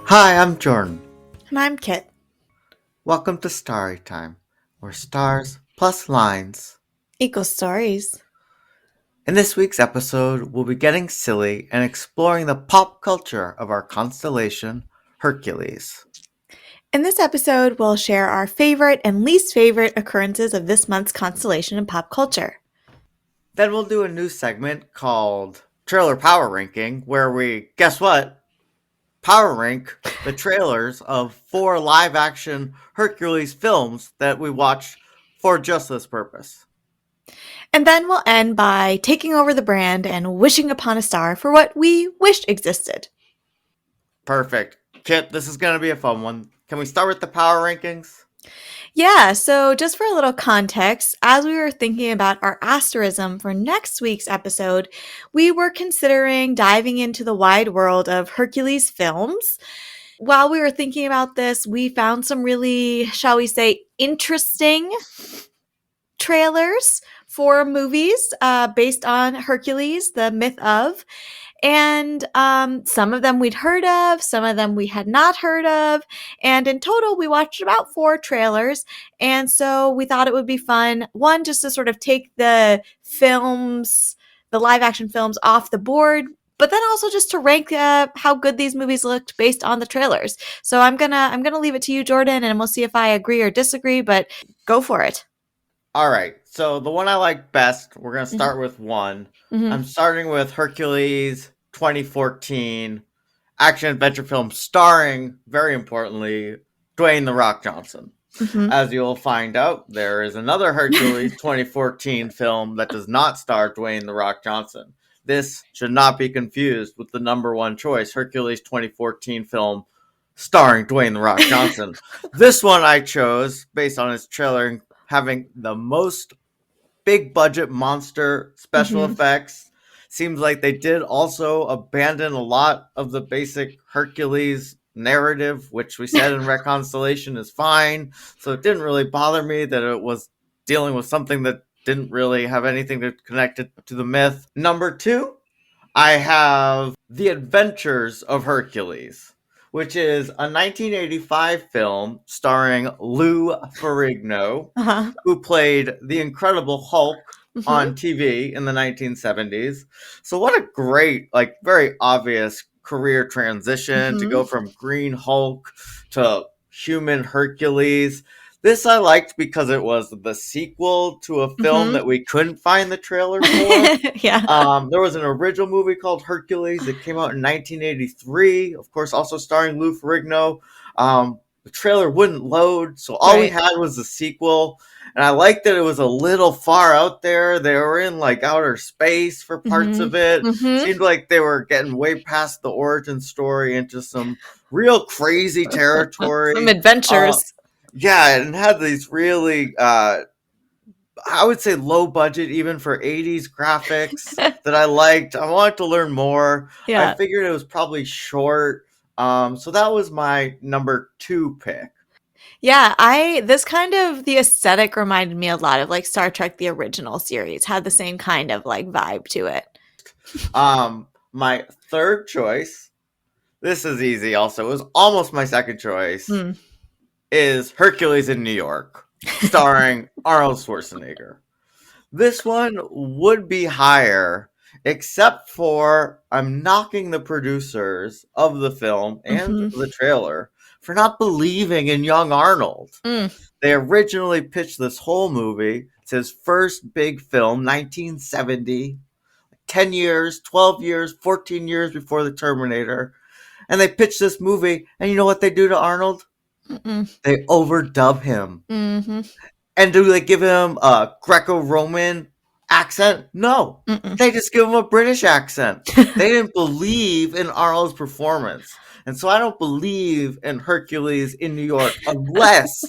Hi, I'm Jordan. And I'm Kit. Welcome to Starry Time, where stars plus lines. Equal stories. In this week's episode, we'll be getting silly and exploring the pop culture of our constellation, Hercules. In this episode, we'll share our favorite and least favorite occurrences of this month's constellation in pop culture. Then we'll do a new segment called Trailer Power Ranking, where we, guess what? Power rank the trailers of 4 live action Hercules films that we watched for just this purpose. And then we'll end by taking over the brand and wishing upon a star for what we wished existed. Perfect. Kit, this is going to be a fun one. Can we start with the power rankings? Yeah, so just for a little context, as we were thinking about our asterism for next week's episode, we were considering diving into the wide world of Hercules films. While we were thinking about this, we found some really, shall we say, interesting trailers for movies based on Hercules, the myth of. And some of them we'd heard of, some of them we had not heard of. And in total, we watched about 4 trailers. And so we thought it would be fun, one, just to sort of take the films, the live action films off the board, but then also just to rank how good these movies looked based on the trailers. So I'm gonna leave it to you, Jordan, and we'll see if I agree or disagree, but go for it. All right. So the one I like best, we're going to Mhm. start with one. Mhm. I'm starting with Hercules 2014 action adventure film starring, very importantly, Dwayne The Rock Johnson. Mhm. As you'll find out, there is another Hercules 2014 film that does not star Dwayne The Rock Johnson. This should not be confused with the number one choice, Hercules 2014 film starring Dwayne The Rock Johnson. This one I chose based on its trailer having the most big budget monster special Mhm. effects. Seems like they did also abandon a lot of the basic Hercules narrative, which we said in Constellation is fine. So it didn't really bother me that it was dealing with something that didn't really have anything to connect it to the myth. Number 2, I have The Adventures of Hercules, which is a 1985 film starring Lou Ferrigno, Uh-huh. who played the Incredible Hulk Mhm. on TV in the 1970s. So what a great, like very obvious career transition to go Mhm. from Green Hulk to human Hercules. This I liked because it was the sequel to a film Mhm. that we couldn't find the trailer for. Yeah. There was an original movie called Hercules that came out in 1983, of course, also starring Lou Ferrigno. The trailer wouldn't load, so all we Right. had was the sequel. And I liked that it was a little far out there. They were in like outer space for parts of Mhm. it. Mhm. Seemed like they were getting way past the origin story into some real crazy Some territory. Uh, adventures. yeah, and had these really I would say low budget even for 80s graphics that I liked. I wanted to learn more. I Yeah. figured it was probably short. So that was my number 2 pick. Yeah, this kind of the aesthetic reminded me a lot of like Star Trek the original series, had the same kind of like vibe to it. My third choice, this is easy also. It was almost my second choice, Mm. is Hercules in New York, starring Arnold Schwarzenegger. This one would be higher, except for I'm knocking the producers of the film and Mhm. the trailer for not believing in young Arnold. Mm. They originally pitched this whole movie. It's his first big film, 1970, 10 years, 12 years, 14 years before the Terminator. And they pitched this movie, and you know what they do to Arnold? Mm-mm. They overdub him. Mhm. And do they give him a Greco-Roman accent? No. Mm-mm. They just give him a British accent. They didn't believe in Arnold's performance. And so I don't believe in Hercules in New York unless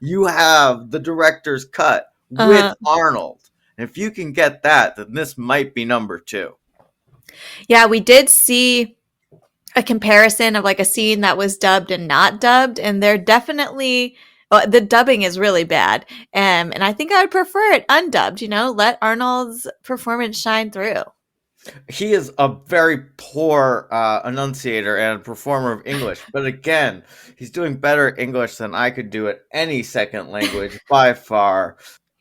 you have the director's cut with Uh, Arnold. And if you can get that, then this might be number 2. yeah, we did see a comparison of like a scene that was dubbed and not dubbed, and they're definitely well, the dubbing is really bad. And I think I would prefer it undubbed, let Arnold's performance shine through. He is a very poor enunciator and performer of English, but again, he's doing better English than I could do at any second language by far.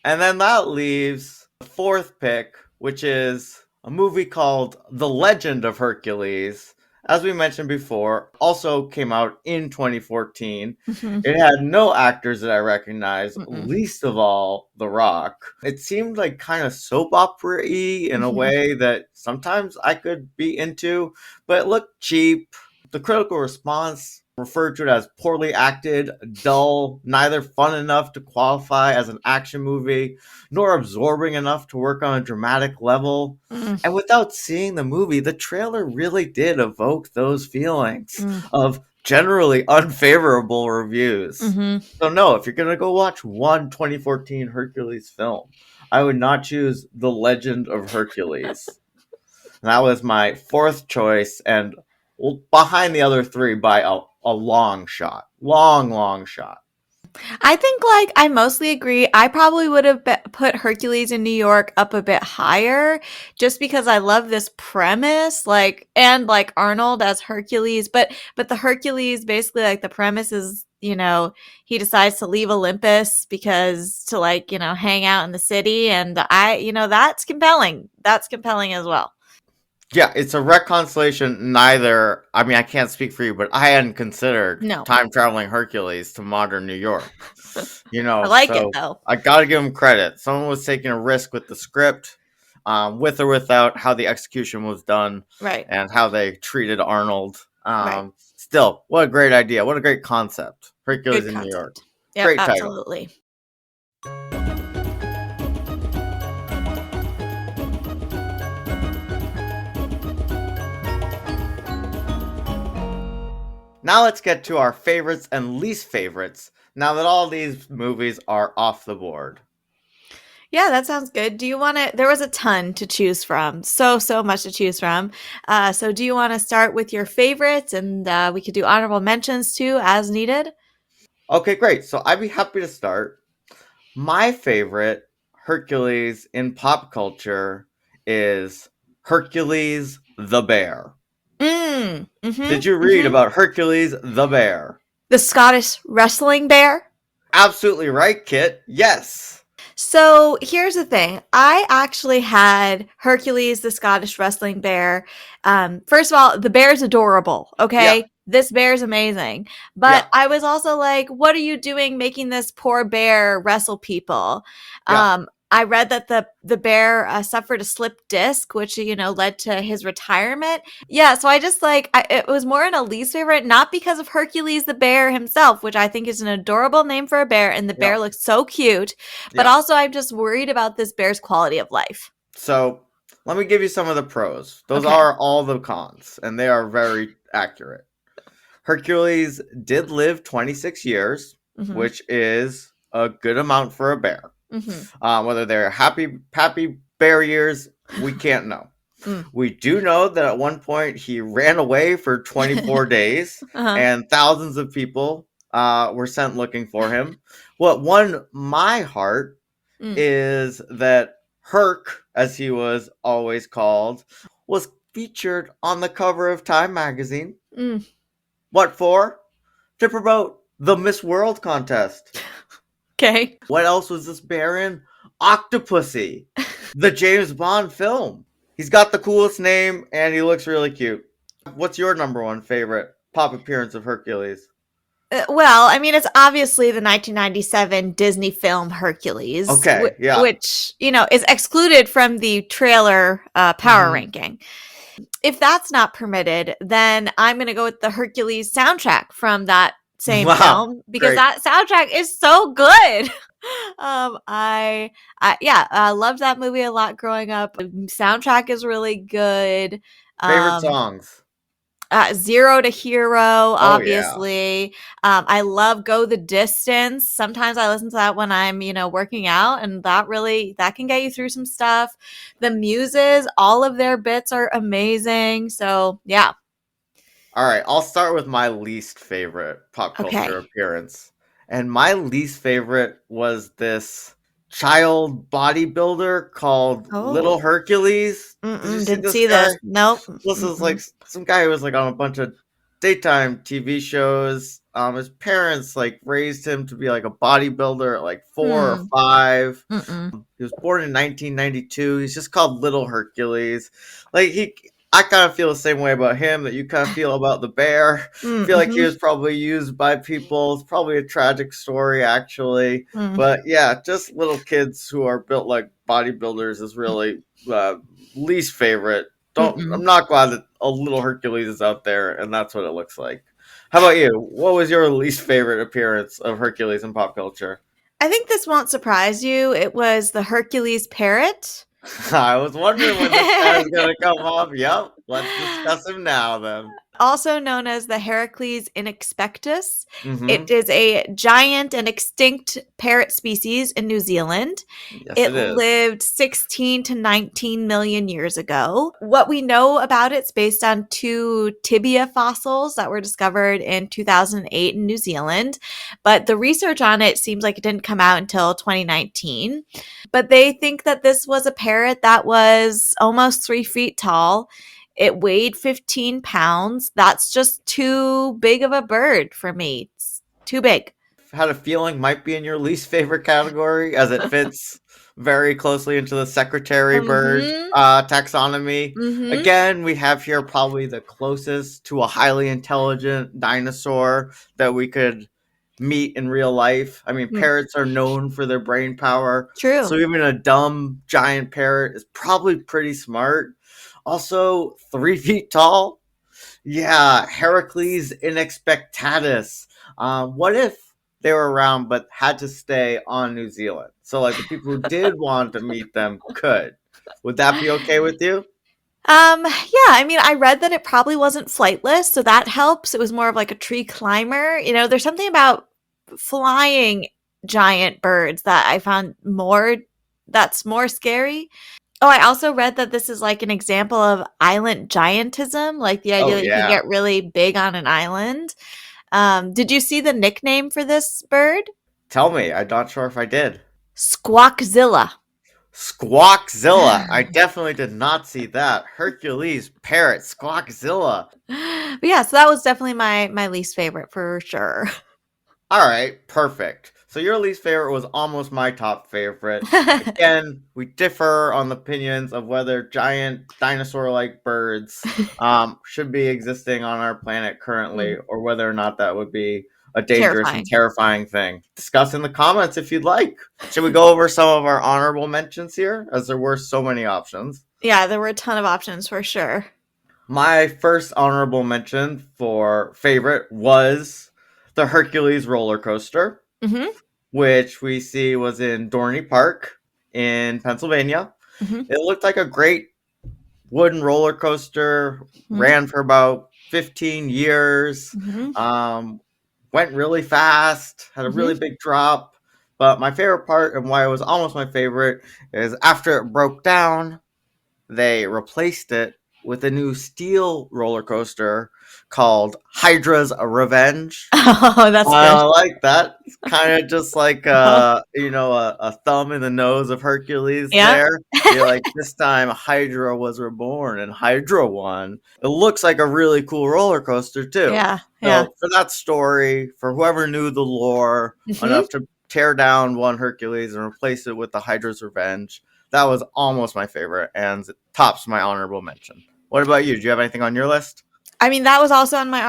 And then that leaves the fourth pick, which is a movie called The Legend of Hercules. As we mentioned before, also came out in 2014. Mhm. It had no actors that I recognize, Mm-mm. least of all The Rock. It seemed like kind of soap opera y in a Mhm. way that sometimes I could be into, but it looked cheap. The critical response referred to it as poorly acted, dull, neither fun enough to qualify as an action movie, nor absorbing enough to work on a dramatic level. Mm, And without seeing the movie, the trailer really did evoke those feelings mm, of generally unfavorable reviews. mhm. So, no, if you're going to go watch one 2014 Hercules film, I would not choose The Legend of Hercules. And that was my fourth choice, and behind the other three by a long shot. Long, long shot. I think like I mostly agree. I probably would have put Hercules in New York up a bit higher just because I love this premise like and like Arnold as Hercules, but the Hercules basically like the premise is, he decides to leave Olympus because to like, hang out in the city and that's compelling. That's compelling as well. Yeah, it's a reconciliation. Neither, I mean, I can't speak for you, but I hadn't considered No. time traveling Hercules to modern New York. I like it So though. I got to give him credit. Someone was taking a risk with the script, with or without how the execution was done Right. and how they treated Arnold. Right. Still, what a great idea. What a great concept. Hercules Good in New York. concept. Yep, Great title. absolutely. Now let's get to our favorites and least favorites now that all these movies are off the board. Yeah, that sounds good. Do you want to? There was a ton to choose from. So much to choose from. So, do you want to start with your favorites and we could do honorable mentions too as needed? Okay, great. So I'd be happy to start. My favorite Hercules in pop culture is Hercules the Bear. Did you read Mm-hmm. about Hercules the Bear? The Scottish wrestling bear. Absolutely right, Kit. Yes. So here's the thing. I actually had Hercules, the Scottish wrestling bear. First of all, the bear's adorable. Yeah. Okay. This bear's amazing. But Yeah. I was also like, what are you doing making this poor bear wrestle people? Yeah. I read that the bear suffered a slip disc, which led to his retirement. Yeah, so I just like it was more in a least favorite, not because of Hercules the bear himself, which I think is an adorable name for a bear, and the Yeah. bear looks so cute. But Yeah. also, I'm just worried about this bear's quality of life. So let me give you some of the pros. Those Okay. are all the cons, and they are very accurate. Hercules did live 26 years, Mm-hmm. which is a good amount for a bear. Mm-hmm. Whether they're happy bear years, we can't know. Mm. We do know that at one point he ran away for 24 days, Uh-huh. and thousands of people were sent looking for him. What won my heart Mm. is that Herc, as he was always called, was featured on the cover of Time magazine. Mm. What for? To promote the Miss World contest. Okay. What else was this bear in? Octopussy, the James Bond film. He's got the coolest name and he looks really cute. What's your number one favorite pop appearance of Hercules? Well, I mean, it's obviously the 1997 Disney film Hercules, Okay, yeah. which, is excluded from the trailer power Mhm. ranking. If that's not permitted, then I'm going to go with the Hercules soundtrack from that same Wow, film because great. that soundtrack is so good. I loved that movie a lot growing up. The soundtrack is really good. Favorite Um, songs? Zero to Hero, Oh, yeah. obviously. I love Go the Distance. Sometimes I listen to that when I'm, working out, and that can get you through some stuff. The Muses, all of their bits are amazing. So yeah. All right, I'll start with my least favorite pop culture Okay. appearance. And my least favorite was this child bodybuilder called Little Oh. Hercules. Did you Mm-mm, see didn't this see guy? this. Nope. This is like Mm-mm. some guy who was like on a bunch of daytime TV shows. His parents like raised him to be like a bodybuilder at like 4 or 5. Mm-mm. He was born in 1992. He's just called Little Hercules. Like I kind of feel the same way about him that you kind of feel about the bear. I feel like he Mm-hmm. was probably used by people. It's probably a tragic story, actually. Mm. But yeah, just little kids who are built like bodybuilders is really least favorite. Don't Mm-mm. I'm not glad that a little Hercules is out there, and that's what it looks like. How about you? What was your least favorite appearance of Hercules in pop culture? I think this won't surprise you. It was the Hercules parrot. I was wondering when this guy was gonna come up. Yep, let's discuss him now then. Also known as the Hercules inexpectus. It Mm-hmm. is a giant and extinct parrot species in New Zealand. Yes, It it is. lived 16 to 19 million years ago. What we know about it's based on two tibia fossils that were discovered in 2008 in New Zealand, but the research on it seems like it didn't come out until 2019. But they think that this was a parrot that was almost 3 feet tall. It weighed 15 pounds. That's just too big of a bird for me. It's too big. Had a feeling might be in your least favorite category as it fits very closely into the secretary bird Mm-hmm. taxonomy. Mm-hmm. Again, we have here probably the closest to a highly intelligent dinosaur that we could meet in real life. I mean, Mm. parrots are known for their brain power, so True. even a dumb giant parrot is probably pretty smart. Also, 3 feet tall. Yeah, Hercules inexpectatus. What if they were around but had to stay on New Zealand? So, like, the people who did want to meet them could. Would that be okay with you? Yeah, I mean, I read that it probably wasn't flightless, so that helps. It was more of like a tree climber. There's something about flying giant birds that I found that's more scary. Oh, I also read that this is like an example of island giantism, like the idea Oh, that you can yeah. get really big on an island. Did you see the nickname for this bird? Tell me. I'm not sure if I did. Squawkzilla. Squawkzilla. I definitely did not see that. Hercules, parrot, Squawkzilla. But yeah, so that was definitely my least favorite for sure. All right, perfect. So your least favorite was almost my top favorite. Again, we differ on the opinions of whether giant dinosaur-like birds should be existing on our planet currently, Mm, or whether or not that would be a dangerous and terrifying. terrifying thing. Discuss in the comments if you'd like. Should we go over some of our honorable mentions here, as there were so many options? Yeah, there were a ton of options for sure. My first honorable mention for favorite was the Hercules roller coaster, Hmm. which we see was in Dorney Park in Pennsylvania. Hmm. It looked like a great wooden roller coaster, Hmm. ran for about 15 years, Hmm. um, went really fast, had a Hmm. really big drop. But my favorite part, and why it was almost my favorite, is after it broke down, they replaced it with a new steel roller coaster called Hydra's Revenge. Oh, that's good. I like that. It's kind of just like Uh-huh. a thumb in the nose of Hercules Yeah. there. You're like, this time Hydra was reborn and Hydra won. It looks like a really cool roller coaster too. Yeah. Yeah. So for that story, for whoever knew the lore Hmm. enough to tear down one Hercules and replace it with the Hydra's Revenge, that was almost my favorite and it tops my honorable mention. What about you? Do you have anything on your list? I mean, that was also on my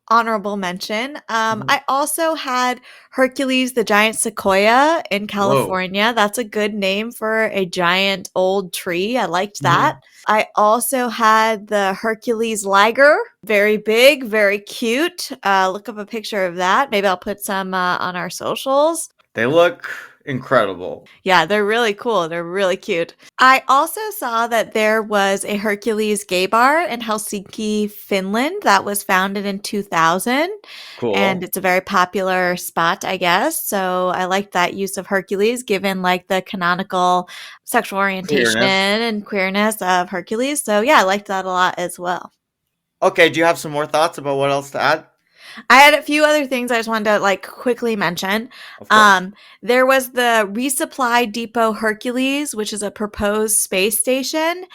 honorable mention. Mhm. I also had Hercules, the giant sequoia in Whoa. California. That's a good name for a giant old tree. I liked that. Mhm. I also had the Hercules Liger, very big, very cute. Look up a picture of that. Maybe I'll put some on our socials. They look incredible. Yeah, they're really cool. They're really cute. I also saw that there was a Hercules gay bar in Helsinki, Finland that was founded in 2000. And Cool. it's a very popular spot, I guess. So I like that use of Hercules given like the canonical sexual orientation Queerness. and queerness of Hercules. So yeah, I liked that a lot as well. Okay, do you have some more thoughts about what else to add? I had a few other things I just wanted to like quickly mention. Of course. There was the resupply depot Hercules, which is a proposed space station.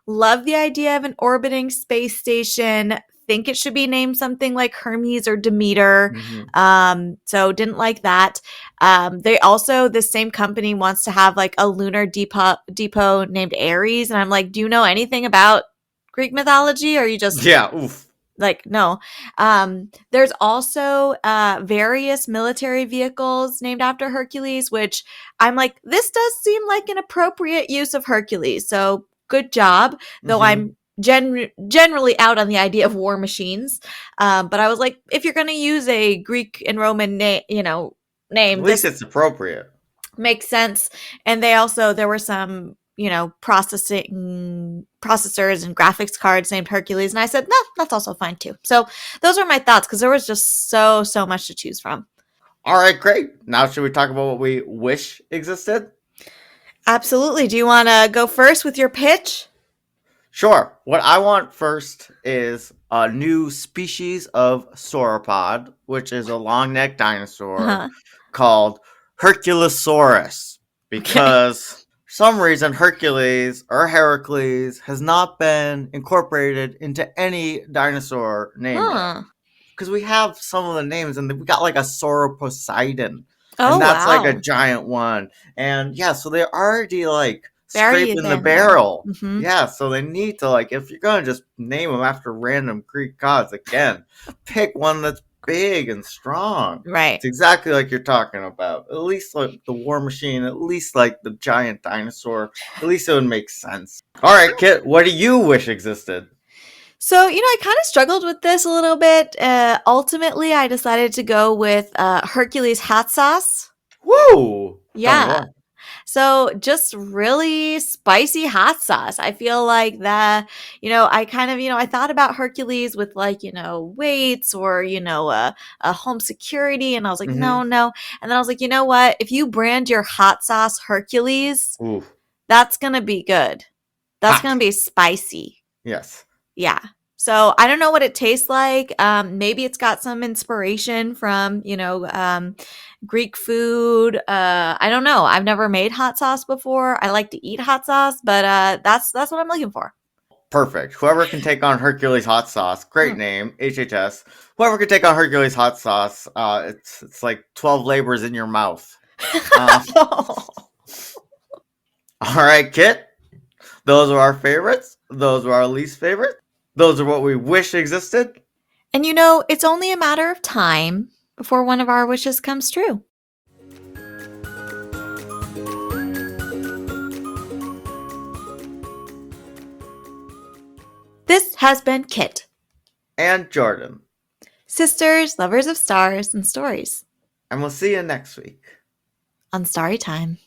Love the idea of an orbiting space station. Think it should be named something like Hermes or Demeter. Hmm. So didn't like that. They also, the same company wants to have like a lunar depot named Ares, and I'm like, do you know anything about Greek mythology, or are you just Yeah. Oof. like, no. There's also various military vehicles named after Hercules, which I'm like, this does seem like an appropriate use of Hercules. So good job, though Hmm. I'm generally out on the idea of war machines. But I was like, if you're going to use a Greek and Roman At name, least this it's appropriate. makes sense. And there were some, processors and graphics cards named Hercules. And I said, no, that's also fine too. So those are my thoughts because there was just so much to choose from. All right, great. Now, should we talk about what we wish existed? Absolutely. Do you want to go first with your pitch? Sure. What I want first is a new species of sauropod, which is a long necked dinosaur Uh-huh. called Herculesaurus. Okay. Because for some reason, Hercules or Heracles has not been incorporated into any dinosaur name yet. Huh. Because we have some of the names, and we got like a Sauroposeidon, and Oh, that's like a wow. giant one. And yeah, so they're already like Very scraping the in there. barrel. Hmm. Yeah, so they need to like if you're gonna just name them after random Greek gods again, pick one that's big and strong. Right. It's exactly like you're talking about. At least like the War Machine, at least like the giant dinosaur. At least it would make sense. All right, Kit, what do you wish existed? So, I kind of struggled with this a little bit. Ultimately, I decided to go with Hercules hot sauce. Woo! Tell me Yeah. more. So just really spicy hot sauce. I feel like that, I kind of, I thought about Hercules with like, weights or, a home security. And I was like, no, Mm-hmm. no. And then I was like, you know what? If you brand your hot sauce Hercules, Ooh. that's going to be good. That's going Hot. to be spicy. Yes. Yeah. So I don't know what it tastes like. Maybe it's got some inspiration from, Greek food. I don't know. I've never made hot sauce before. I like to eat hot sauce, but that's what I'm looking for. Perfect. Whoever can take on Hercules hot sauce, great Hmm. name, HHS. Whoever can take on Hercules hot sauce, it's like 12 labors in your mouth. Uh, all right, Kit. Those are our favorites. Those are our least favorites. Those are what we wish existed. And it's only a matter of time before one of our wishes comes true. This has been Kit, And Jordan. sisters, lovers of stars and stories And we'll see you next week. on Starry Time.